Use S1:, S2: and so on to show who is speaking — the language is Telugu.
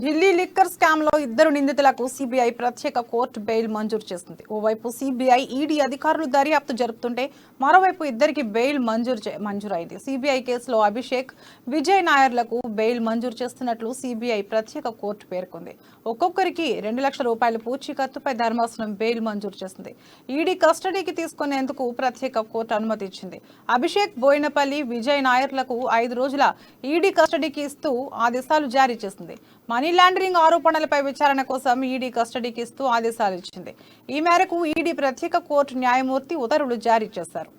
S1: ఢిల్లీ లిక్కర్ స్కామ్ లో ఇద్దరు నిందితులకు సిబిఐ ప్రత్యేక కోర్టు బెయిల్ మంజూరు చేసింది. ఓవైపు సిబిఐ ఈడీ అధికారులు దర్యాప్తు జరుపుతుంటే మరోవైపు ఇద్దరికి బెయిల్ మంజూరైంది. సిబిఐ కేసులో అభిషేక్, విజయ్ నాయర్లకు బెయిల్ మంజూరు చేస్తున్నట్లు సిబిఐ ప్రత్యేక కోర్టు పేర్కొంది. ఒక్కొక్కరికి 2 లక్షల రూపాయల పూచీకత్తుపై ధర్మాసనం బెయిల్ మంజూరు చేసింది. ఈడీ కస్టడీకి తీసుకునేందుకు ప్రత్యేక కోర్టు అనుమతి ఇచ్చింది. అభిషేక్, బోయినపల్లి, విజయ్ నాయర్లకు 5 రోజుల ఈడీ కస్టడీకి ఇస్తూ ఆదేశాలు జారీ చేసింది. మనీ లాండరింగ్ ఆరోపణలపై విచారణ కోసం ఈడీ కస్టడీకి ఇస్తూ ఆదేశాలు ఇచ్చింది. ఈ మేరకు ఈడీ ప్రత్యేక కోర్టు న్యాయమూర్తి ఉత్తర్వులు జారీ చేశారు.